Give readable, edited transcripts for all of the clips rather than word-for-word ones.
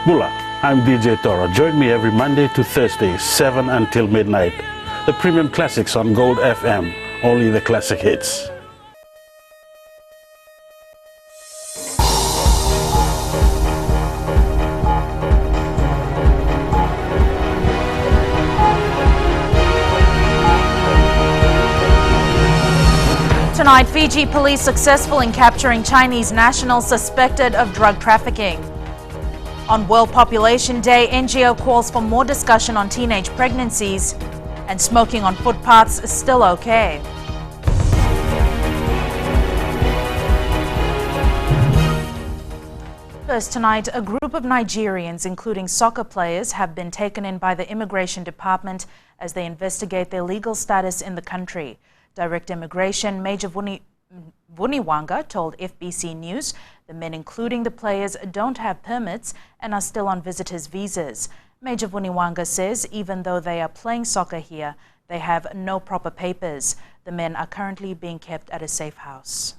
Mula, I'm DJ Toro. Join me every Monday to Thursday, 7 until midnight. The premium classics on Gold FM, only the classic hits. Tonight, Fiji police successful in capturing Chinese nationals suspected of drug trafficking. On World Population Day, NGO calls for more discussion on teenage pregnancies, and smoking on footpaths is still okay. First tonight, a group of Nigerians, including soccer players, have been taken in by the Immigration Department as they investigate their legal status in the country. Direct Immigration Major Vuniwanga told FBC News the men, including the players, don't have permits and are still on visitors' visas. Major Vuniwanga says even though they are playing soccer here, they have no proper papers. The men are currently being kept at a safe house.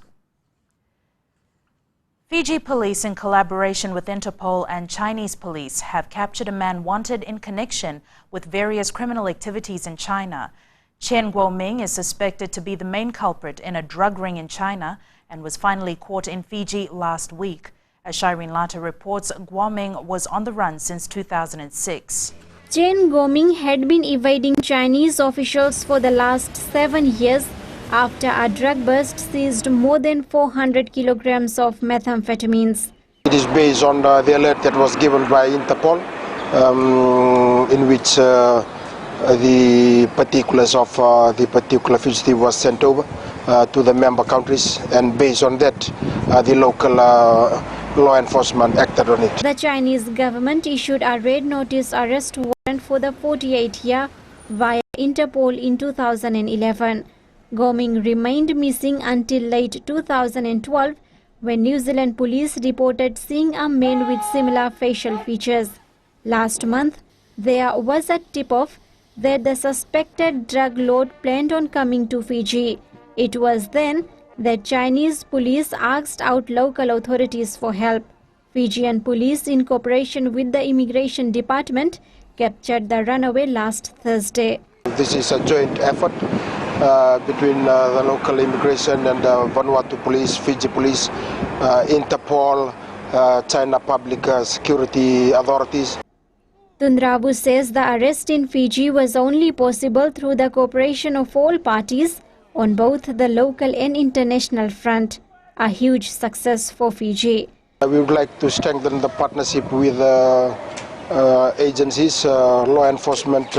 Fiji police, in collaboration with Interpol and Chinese police, have captured a man wanted in connection with various criminal activities in China. Chen Guoming is suspected to be the main culprit in a drug ring in China and was finally caught in Fiji last week. As Shireen Lata reports, Guoming was on the run since 2006. Chen Guoming had been evading Chinese officials for the last 7 years after a drug bust seized more than 400 kilograms of methamphetamines. It is based on the alert that was given by Interpol, in which the particulars of the particular fugitive was sent over to the member countries, and based on that, the local law enforcement acted on it. The Chinese government issued a red notice arrest warrant for the 48-year via Interpol in 2011. Guoming remained missing until late 2012, when New Zealand police reported seeing a man with similar facial features. Last month, there was a tip-off that the suspected drug lord planned on coming to Fiji. It was then that Chinese police asked out local authorities for help. Fijian police, in cooperation with the Immigration Department, captured the runaway last Thursday. This is a joint effort between the local immigration and Vanuatu police, Fiji police, Interpol, China public security authorities. Tundrabu says the arrest in Fiji was only possible through the cooperation of all parties on both the local and international front. A huge success for Fiji. We would like to strengthen the partnership with agencies, law enforcement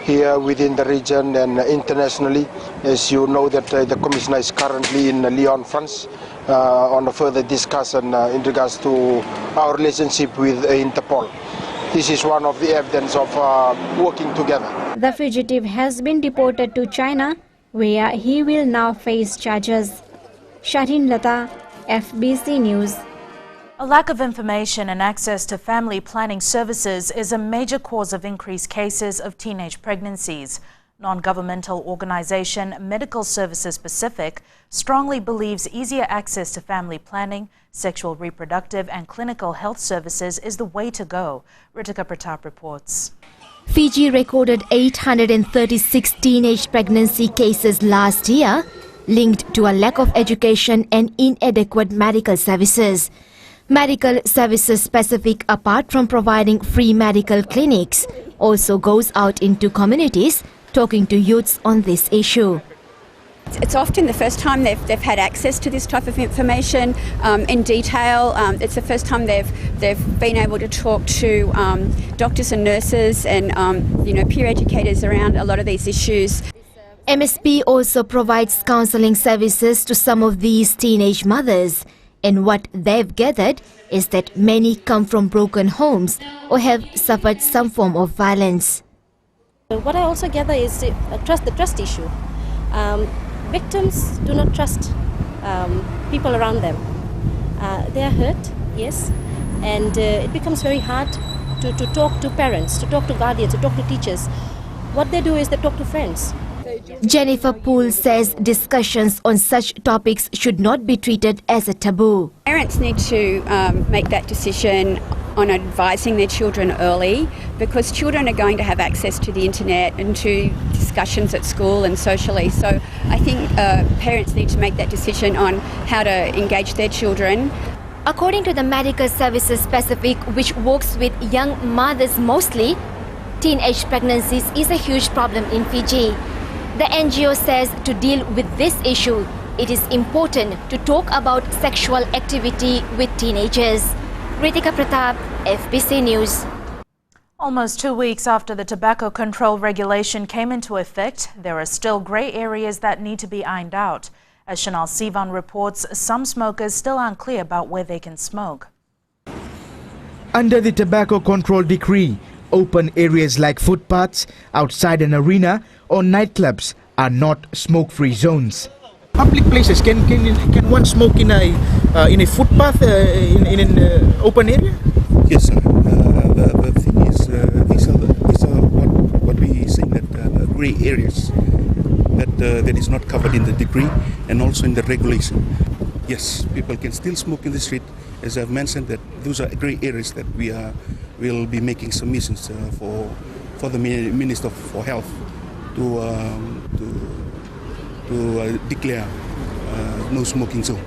here within the region and internationally. As you know that the Commissioner is currently in Lyon, France, on a further discussion in regards to our relationship with Interpol. This is one of the evidence of working together. The fugitive has been deported to China, where he will now face charges. Shireen Lata, FBC News. A lack of information and access to family planning services is a major cause of increased cases of teenage pregnancies. Non-governmental organization Medical Services Pacific strongly believes easier access to family planning, sexual, reproductive and clinical health services is the way to go. Ritika Pratap reports. Fiji recorded 836 teenage pregnancy cases last year, linked to a lack of education and inadequate medical services. Medical Services Pacific, apart from providing free medical clinics, also goes out into communities talking to youths on this issue. It's often the first time they've had access to this type of information in detail. It's the first time they've been able to talk to doctors and nurses and peer educators around a lot of these issues. MSP also provides counselling services to some of these teenage mothers, and what they've gathered is that many come from broken homes or have suffered some form of violence. What I also gather is the trust issue. Victims do not trust people around them. They are hurt, yes, and it becomes very hard to talk to parents, to talk to guardians, to talk to teachers. What they do is they talk to friends. Jennifer Poole says discussions on such topics should not be treated as a taboo. Parents need to make that decision on advising their children early, because children are going to have access to the internet and to discussions at school and socially. So I think parents need to make that decision on how to engage their children. According to the Medical Services Pacific, which works with young mothers mostly, teenage pregnancies is a huge problem in Fiji. The NGO says to deal with this issue, it is important to talk about sexual activity with teenagers. Ritika Pratap, FBC News. Almost 2 weeks after the tobacco control regulation came into effect, there are still grey areas that need to be ironed out. As Chanel Sivan reports, some smokers still aren't clear about where they can smoke. Under the tobacco control decree, open areas like footpaths, outside an arena or nightclubs are not smoke-free zones. Public places, can one smoke in a footpath in an open area? Yes, sir. The thing is, these are what we say that grey areas that is not covered in the decree and also in the regulation. Yes, people can still smoke in the street. As I've mentioned, that those are grey areas that will be making submissions for the Minister for Health to declare no smoking zone.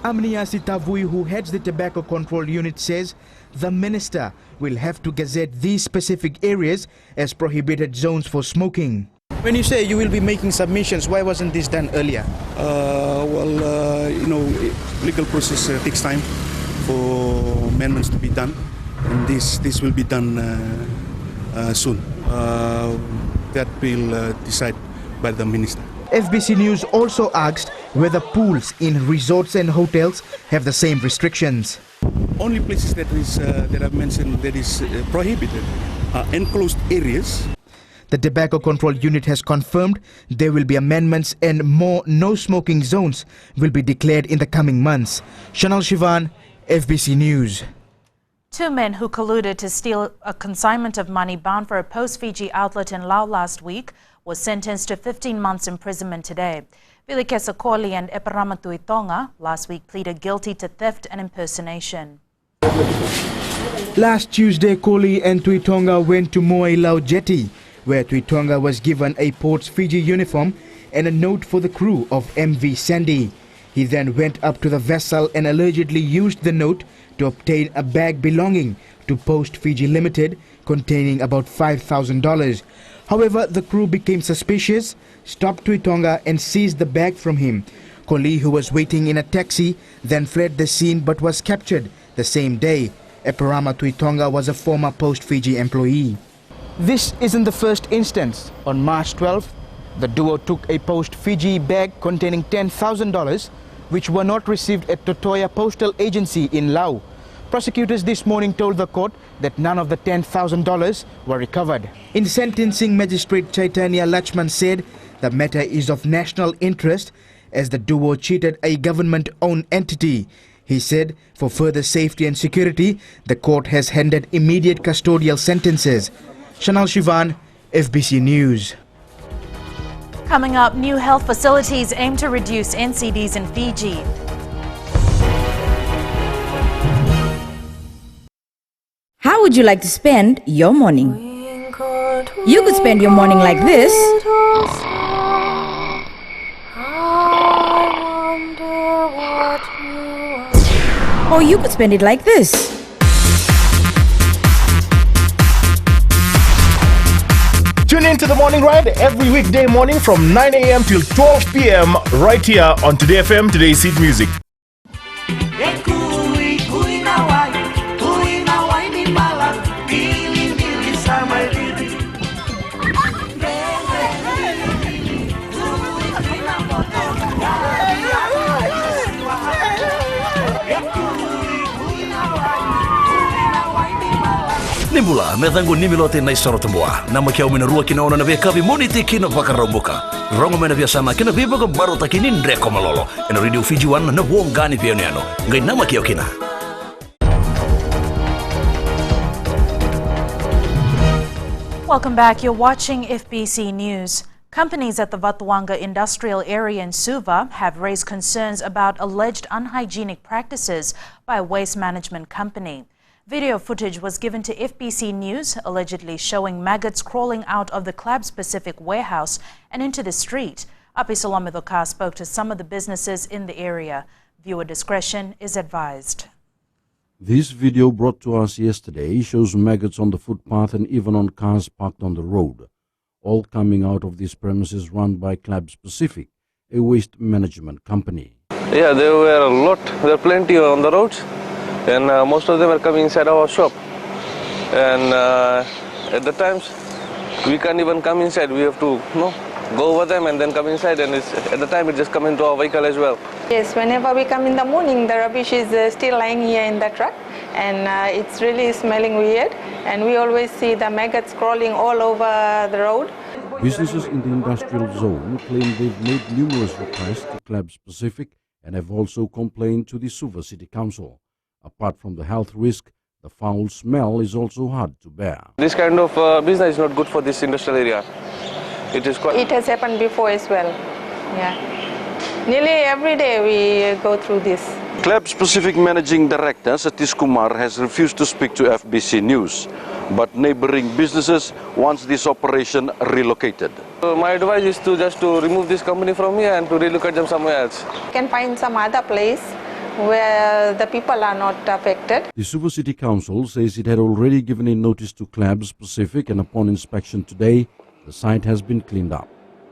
Amnia Sitavui, who heads the tobacco control unit, says the minister will have to gazette these specific areas as prohibited zones for smoking. When you say you will be making submissions, why wasn't this done earlier? Legal process takes time for amendments to be done, and this will be done soon. That will decide by the minister. FBC News also asked whether pools in resorts and hotels have the same restrictions. Only places that I've mentioned that is prohibited are enclosed areas. The Tobacco Control Unit has confirmed there will be amendments and more no-smoking zones will be declared in the coming months. Chanel Shivan, FBC News. 2 men who colluded to steal a consignment of money bound for a post-Fiji outlet in Laos last week was sentenced to 15 months imprisonment today. Vilikesa Koli and Eparama Tuitonga last week pleaded guilty to theft and impersonation. Last Tuesday, Koli and Tuitonga went to Moe Lau Jetty, where Tuitonga was given a Ports Fiji uniform and a note for the crew of MV Sandy. He then went up to the vessel and allegedly used the note to obtain a bag belonging to Post Fiji Limited containing about $5,000. However, the crew became suspicious, stopped Tuitonga and seized the bag from him. Koli, who was waiting in a taxi, then fled the scene but was captured the same day. Eparama Tuitonga was a former Post Fiji employee. This isn't the first instance. On March 12th, the duo took a Post Fiji bag containing $10,000 which were not received at Totoya Postal Agency in Laos. Prosecutors this morning told the court that none of the $10,000 were recovered. In sentencing, Magistrate Chaitanya Lachman said the matter is of national interest as the duo cheated a government-owned entity. He said for further safety and security, the court has handed immediate custodial sentences. Chanel Shivan, FBC News. Coming up, new health facilities aim to reduce NCDs in Fiji. How would you like to spend your morning? You could spend your morning like this. Or you could spend it like this. Tune in to the Morning Ride every weekday morning from 9 a.m. till 12 p.m. right here on Today FM, Today's Hit Music. Nimbula, methangu nimilote na isoro tambua. Nama kia uminarua kina ona na veka vimoniti kina wakarambuka. Rongo mena vya sama kina vibaga barota kini ndreko malolo. Ena Radio Fiji 1 na wongani vya uniano. Ngai nama kia kina. Welcome back. You're watching FBC News. Companies at the Vathuanga industrial area in Suva have raised concerns about alleged unhygienic practices by a waste management company. Video footage was given to FBC News, allegedly showing maggots crawling out of the Club's Pacific warehouse and into the street. Apisalome Dhoka spoke to some of the businesses in the area. Viewer discretion is advised. This video brought to us yesterday shows maggots on the footpath and even on cars parked on the road, all coming out of these premises run by Clubs Pacific, a waste management company. Yeah, there were a lot, there were plenty on the roads, and most of them were coming inside our shop. And at the times, we can't even come inside. We have to go over them and then come inside, and at the time it just comes into our vehicle as well. Yes, whenever we come in the morning, the rubbish is still lying here in the truck, and it's really smelling weird, and we always see the maggots crawling all over the road. Businesses in the industrial zone claim they've made numerous requests to Clubs Pacific and have also complained to the Suva City Council. Apart from the health risk, the foul smell is also hard to bear. This kind of business is not good for this industrial area. It has happened before as well. Yeah. Nearly every day we go through this. Clubs Pacific Managing Director Satish Kumar has refused to speak to FBC News, but neighboring businesses want this operation relocated. My advice is to just remove this company from here and to relocate them somewhere else. You can find some other place where the people are not affected. The Suva City Council says it had already given a notice to Clubs Pacific, and upon inspection today, the site has been cleaned up.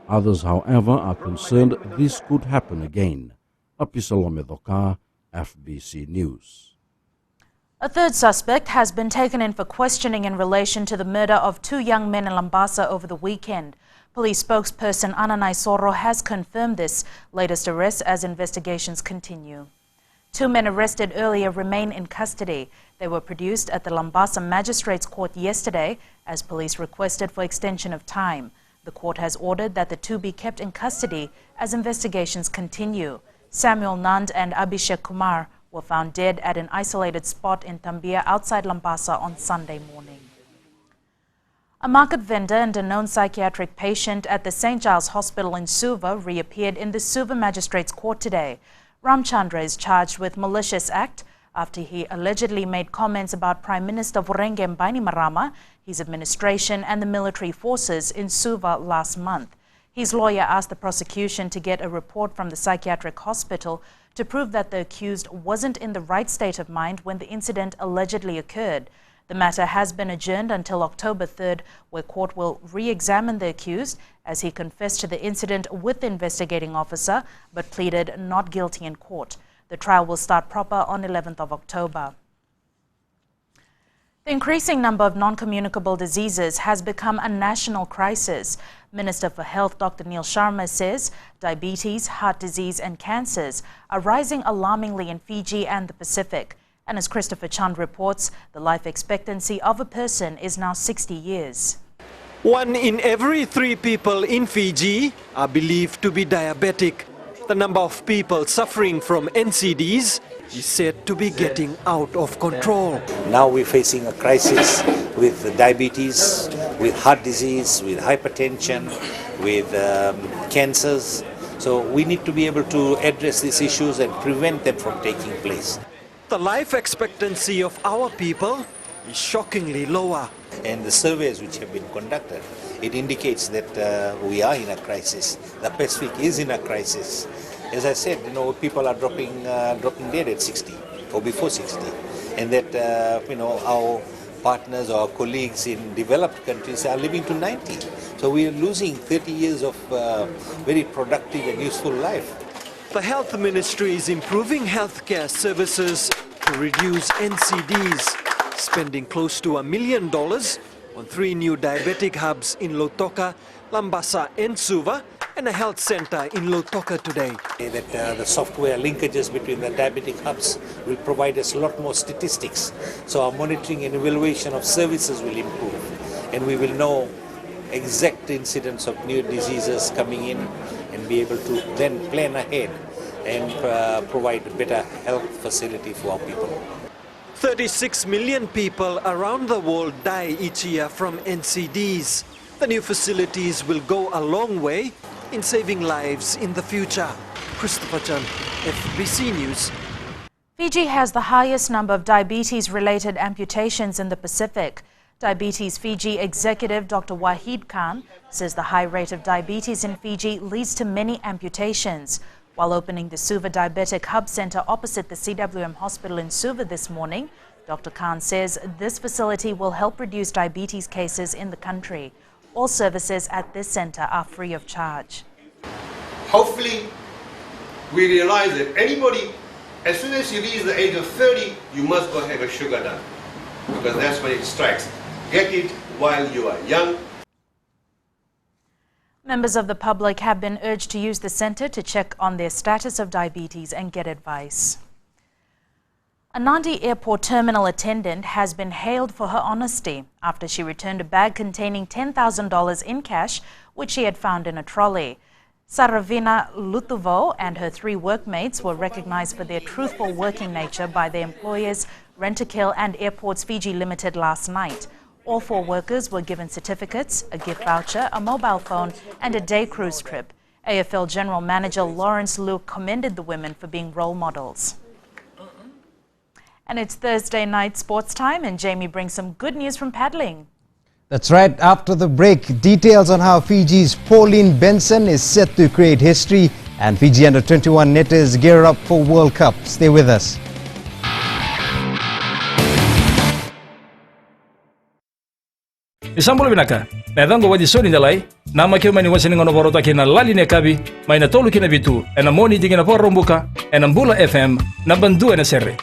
Others, however, are concerned this could happen again. Apisalome Dhoka, FBC News. A third suspect has been taken in for questioning in relation to the murder of 2 young men in Lambasa over the weekend. Police spokesperson Ananai Soro has confirmed this latest arrest as investigations continue. 2 men arrested earlier remain in custody. They were produced at the Lambasa Magistrates Court yesterday as police requested for extension of time. The court has ordered that the 2 be kept in custody as investigations continue. Samuel Nand and Abhishek Kumar were found dead at an isolated spot in Tambia outside Lambasa on Sunday morning. A market vendor and a known psychiatric patient at the St. Giles Hospital in Suva reappeared in the Suva Magistrates Court today. Ramchandra is charged with malicious act after he allegedly made comments about Prime Minister Vorenge Bainimarama, his administration and the military forces in Suva last month. His lawyer asked the prosecution to get a report from the psychiatric hospital to prove that the accused wasn't in the right state of mind when the incident allegedly occurred. The matter has been adjourned until October 3rd, where court will re-examine the accused as he confessed to the incident with the investigating officer but pleaded not guilty in court. The trial will start proper on 11th of October. The increasing number of non-communicable diseases has become a national crisis. Minister for Health Dr. Neil Sharma says diabetes, heart disease and cancers are rising alarmingly in Fiji and the Pacific. And as Christopher Chand reports, the life expectancy of a person is now 60 years. 1 in every 3 people in Fiji are believed to be diabetic. The number of people suffering from NCDs is said to be getting out of control. Now we're facing a crisis with diabetes, with heart disease, with hypertension, with cancers. So we need to be able to address these issues and prevent them from taking place. The life expectancy of our people is shockingly lower. And the surveys which have been conducted, it indicates that we are in a crisis. The Pacific is in a crisis. As I said, people are dropping dead at 60 or before 60, and that our partners or our colleagues in developed countries are living to 90. So we are losing 30 years of very productive and useful life. The Health Ministry is improving healthcare services to reduce NCDs, spending close to $1 million on 3 new diabetic hubs in Lautoka, Lambasa and Suva, and a health center in Lautoka today. That the software linkages between the diabetic hubs will provide us a lot more statistics. So our monitoring and evaluation of services will improve, and we will know exact incidents of new diseases coming in and be able to then plan ahead and provide a better health facility for our people. 36 million people around the world die each year from NCDs. The new facilities will go a long way in saving lives in the future. Christopher Chan, FBC News. Fiji has the highest number of diabetes-related amputations in the Pacific. Diabetes Fiji executive Dr. Wahid Khan says the high rate of diabetes in Fiji leads to many amputations. While opening the Suva Diabetic Hub Centre opposite the CWM Hospital in Suva this morning, Dr. Khan says this facility will help reduce diabetes cases in the country. All services at this centre are free of charge. Hopefully, we realize that anybody, as soon as you reach the age of 30, you must go have a sugar done, because that's when it strikes. Get it while you are young. Members of the public have been urged to use the centre to check on their status of diabetes and get advice. A Nadi airport terminal attendant has been hailed for her honesty after she returned a bag containing $10,000 in cash, which she had found in a trolley. Saravina Lutuvo and her 3 workmates were recognized for their truthful working nature by their employers, Rent-A-Kill and Airports Fiji Limited last night. All 4 workers were given certificates, a gift voucher, a mobile phone and a day cruise trip. AFL General Manager Lawrence Luke commended the women for being role models. And it's Thursday night sports time, and Jamie brings some good news from paddling. That's right. After the break, details on how Fiji's Pauline Benson is set to create history and Fiji under-21 netters gear up for World Cup. Stay with us. Isambolo binaka, na dango wadi soni dalai, na makio mani wasini ngono borota kina lali ne kabi, mai na tolu kina bitu, na moni digina por rombuka, na Mbula FM, na bandu na serre.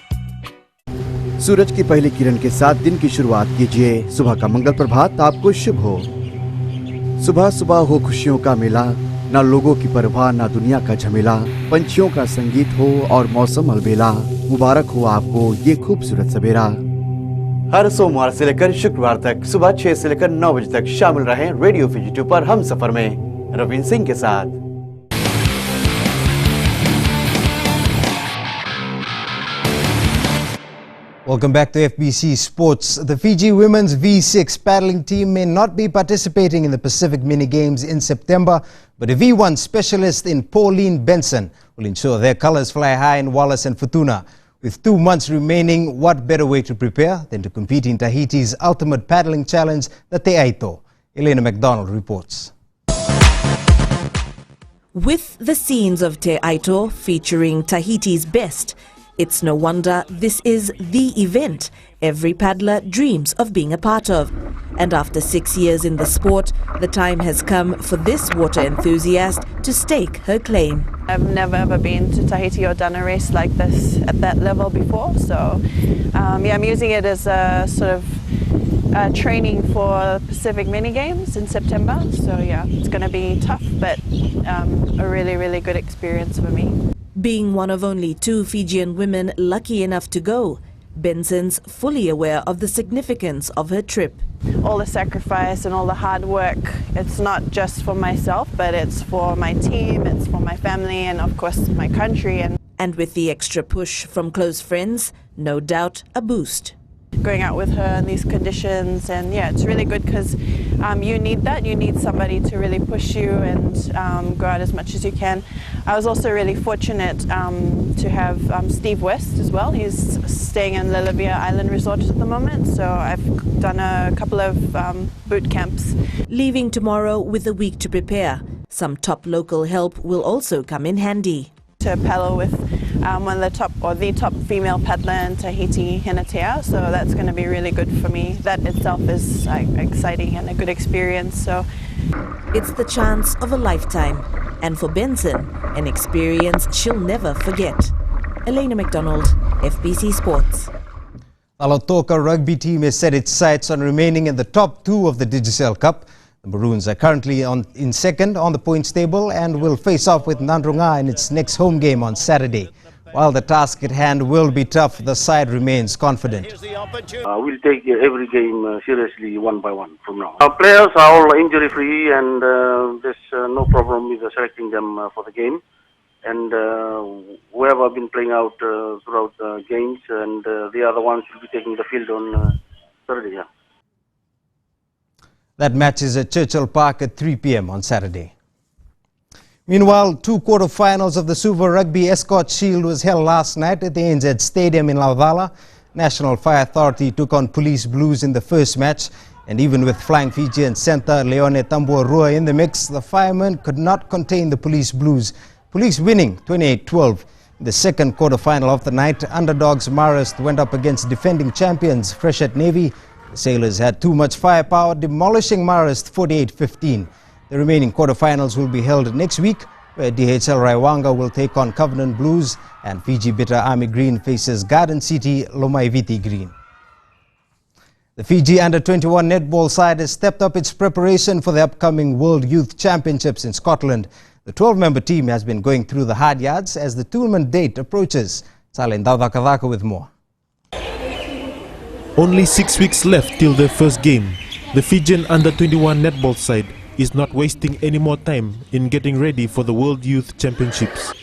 सूरज की पहली किरण के साथ दिन की शुरुआत कीजिए। सुबह का मंगल प्रभात आपको शुभ हो। सुबह सुबह हो खुशियों का मेला, ना लोगों की परवाह ना दुनिया का झमेला, पंछियों का संगीत हो और मौसम अलबेला, मुबारक हो आपको ये खूबसूरत सवेरा। हर सोमवार से लेकर शुक्रवार तक सुबह 6 से लेकर 9 बजे तक शामिल रहें रेडियो फिजी 2 पर हम सफर में रवीन सिंह के साथ। Welcome back to FBC Sports. The Fiji women's V6 paddling team may not be participating in the Pacific Mini Games in September, but a V1 specialist in Pauline Benson will ensure their colors fly high in Wallace and Futuna. With 2 months remaining, what better way to prepare than to compete in Tahiti's ultimate paddling challenge, the Te Aito? Elena McDonald reports. With the scenes of Te Aito featuring Tahiti's best, it's no wonder this is the event every paddler dreams of being a part of. And after 6 years in the sport, the time has come for this water enthusiast to stake her claim. I've never ever been to Tahiti or done a race like this at that level before, so I'm using it as a sort of training for Pacific Mini Games in September. So yeah, it's going to be tough, but a really, really good experience for me. Being one of only 2 Fijian women lucky enough to go, Benson's fully aware of the significance of her trip. All the sacrifice and all the hard work, it's not just for myself, but it's for my team, it's for my family, and of course my country. And with the extra push from close friends, no doubt a boost. Going out with her in these conditions, and yeah, it's really good because you need that. You need somebody to really push you and go out as much as you can. I was also really fortunate to have Steve West as well. He's staying in Lilivia Island Resort at the moment, so I've done a couple of boot camps. Leaving tomorrow with a week to prepare, some top local help will also come in handy. To paddle with one of the top female paddler in Tahiti, Hinatea, so that's going to be really good for me. That itself is exciting and a good experience. So it's the chance of a lifetime, and for Benson, an experience she'll never forget. Elena McDonald, FBC Sports. The Lautoka rugby team has set its sights on remaining in the top 2 of the Digicel Cup. The Maroons are currently in second on the points table and will face off with Nandrunga in its next home game on Saturday. While the task at hand will be tough, the side remains confident. We'll take every game seriously one by one from now. Our players are all injury-free, and there's no problem with selecting them for the game. And whoever have been playing out throughout the games, and the other ones will be taking the field on Saturday. Yeah. That match is at Churchill Park at 3 p.m. on Saturday. Meanwhile, 2 quarterfinals of the Suva Rugby Escort Shield was held last night at the NZ Stadium in Lauvala. National Fire Authority took on Police Blues in the first match, and even with flying Fijian centre Leone Tambuarua in the mix, the firemen could not contain the Police Blues. Police winning 28-12. In the second quarterfinal of the night, underdogs Marist went up against defending champions Freshet Navy. The Sailors had too much firepower, demolishing Marist 48-15. The remaining quarterfinals will be held next week, where DHL Raiwanga will take on Covenant Blues and Fiji Bitter Army Green faces Garden City Lomaiviti Green. The Fiji Under-21 netball side has stepped up its preparation for the upcoming World Youth Championships in Scotland. The 12-member team has been going through the hard yards as the tournament date approaches. Salen Daudakadaka with more. Only 6 weeks left till their first game. The Fijian Under-21 netball side is not wasting any more time in getting ready for the World Youth Championships.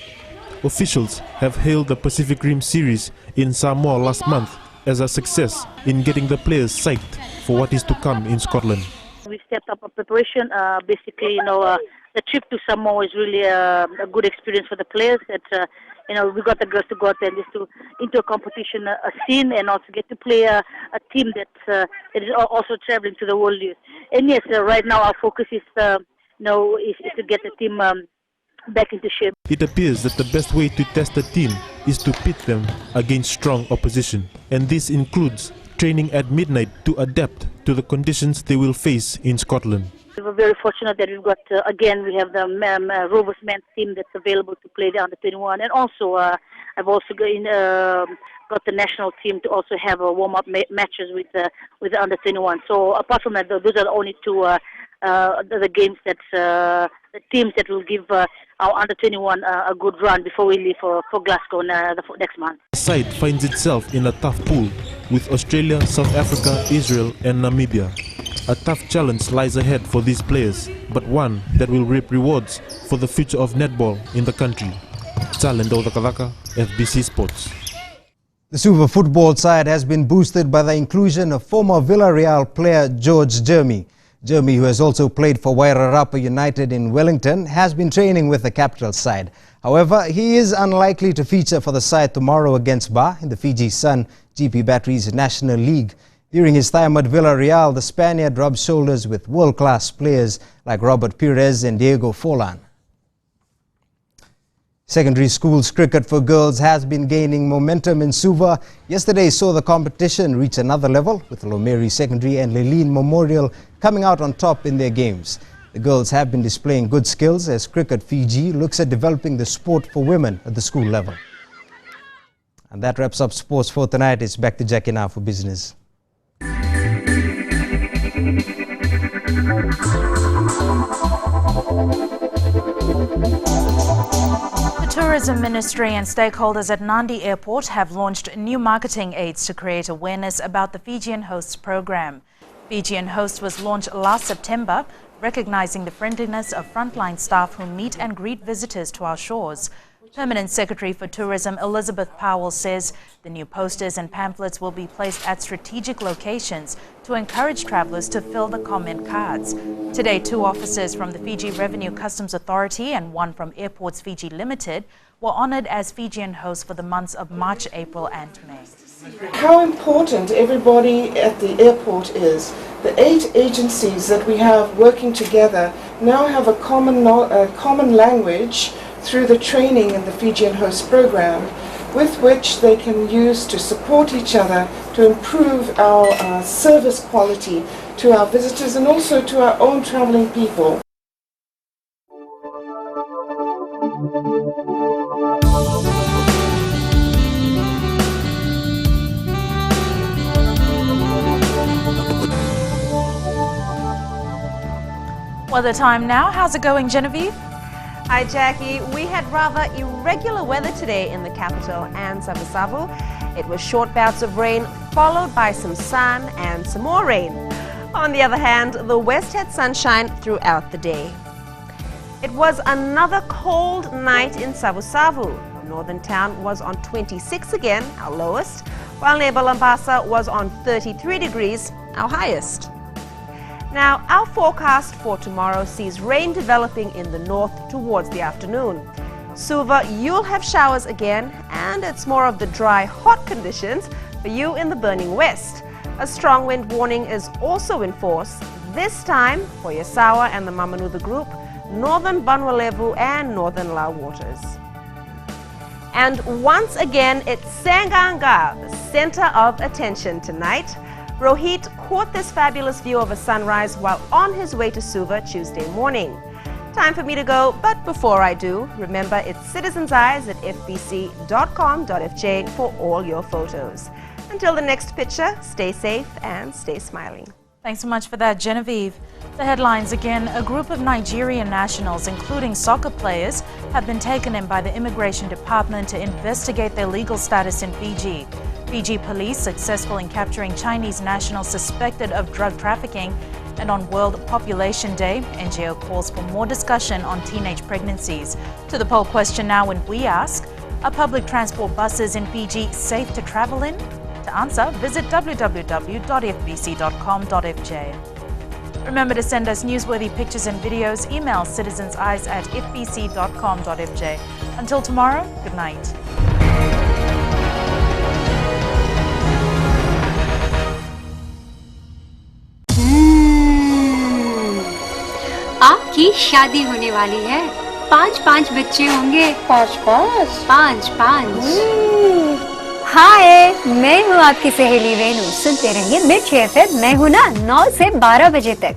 Officials have hailed the Pacific Rim Series in Samoa last month as a success in getting the players psyched for what is to come in Scotland. We've stepped up our preparation. Basically, the trip to Samoa is really a good experience for the players. That we got the girls to go out there just to into a competition, a scene, and also get to play a team that is also traveling to the World Youth. And yes, right now our focus is to get the team back into shape. It appears that the best way to test a team is to pit them against strong opposition, and this includes training at midnight to adapt to the conditions they will face in Scotland. We were very fortunate that we've got, again, we have the Rovers men's team that's available to play the Under-21, and also I've also got the national team to also have warm-up matches with the Under-21. So apart from that, those are the only two the games that the teams that will give our Under-21 a good run before we leave for Glasgow next month. The side finds itself in a tough pool with Australia, South Africa, Israel and Namibia. A tough challenge lies ahead for these players, but one that will reap rewards for the future of netball in the country. Chalendo Dakadaka, FBC Sports. The Suva football side has been boosted by the inclusion of former Villarreal player George Jeremy. Jeremy, who has also played for Wairarapa United in Wellington, has been training with the capital side. However, he is unlikely to feature for the side tomorrow against Ba in the Fiji Sun GP Batteries National League. During his time at Villarreal, the Spaniard rubbed shoulders with world-class players like Robert Pires and Diego Forlan. Secondary schools cricket for girls has been gaining momentum in Suva. Yesterday saw the competition reach another level with Lomeri Secondary and Leline Memorial coming out on top in their games. The girls have been displaying good skills as Cricket Fiji looks at developing the sport for women at the school level. And that wraps up sports for tonight. It's back to Jackie now for business. The Tourism Ministry and stakeholders at Nandi Airport have launched new marketing aids to create awareness about the Fijian Hosts program. Fijian Host was launched last September, recognizing the friendliness of frontline staff who meet and greet visitors to our shores. Permanent Secretary for Tourism Elizabeth Powell says the new posters and pamphlets will be placed at strategic locations to encourage travellers to fill the comment cards. Today, 2 officers from the Fiji Revenue Customs Authority and 1 from Airports Fiji Limited were honoured as Fijian hosts for the months of March, April and May. How important everybody at the airport is. The 8 agencies that we have working together now have a common language through the training in the Fijian Host program, with which they can use to support each other to improve our service quality to our visitors and also to our own traveling people. Weather time now. How's it going, Genevieve? Hi Jackie, we had rather irregular weather today in the capital and Savu. It was short bouts of rain followed by some sun and some more rain. On the other hand, the west had sunshine throughout the day. It was another cold night in Savu. Northern town was on 26 again, our lowest, while neighbor Lambasa was on 33 degrees, our highest. Now, our forecast for tomorrow sees rain developing in the north towards the afternoon. Suva, you'll have showers again, and it's more of the dry, hot conditions for you in the burning west. A strong wind warning is also in force, this time for Yasawa and the Mamanuca group, northern Banwalevu and northern Lao waters. And once again, it's Senganga, the center of attention tonight. Rohit caught this fabulous view of a sunrise while on his way to Suva Tuesday morning. Time for me to go, but before I do, remember it's Citizens' Eyes at fbc.com.fj for all your photos. Until the next picture, stay safe and stay smiling. Thanks so much for that, Genevieve. The headlines again. A group of Nigerian nationals, including soccer players, have been taken in by the Immigration Department to investigate their legal status in Fiji. Fiji police successful in capturing Chinese nationals suspected of drug trafficking. And on World Population Day, NGO calls for more discussion on teenage pregnancies. To the poll question now, when we ask, are public transport buses in Fiji safe to travel in? To answer, visit www.fbc.com.fj. Remember to send us newsworthy pictures and videos. Email citizenseyes@fbc.com.fj. Until tomorrow, good night. आपकी शादी होने वाली है, 5 बच्चे होंगे। 5 हाय, मैं हूँ आपकी सहेली रेनू। सुनते रहिए मिर्च एफएम, मैं हूँ ना 9 से 12 बजे तक।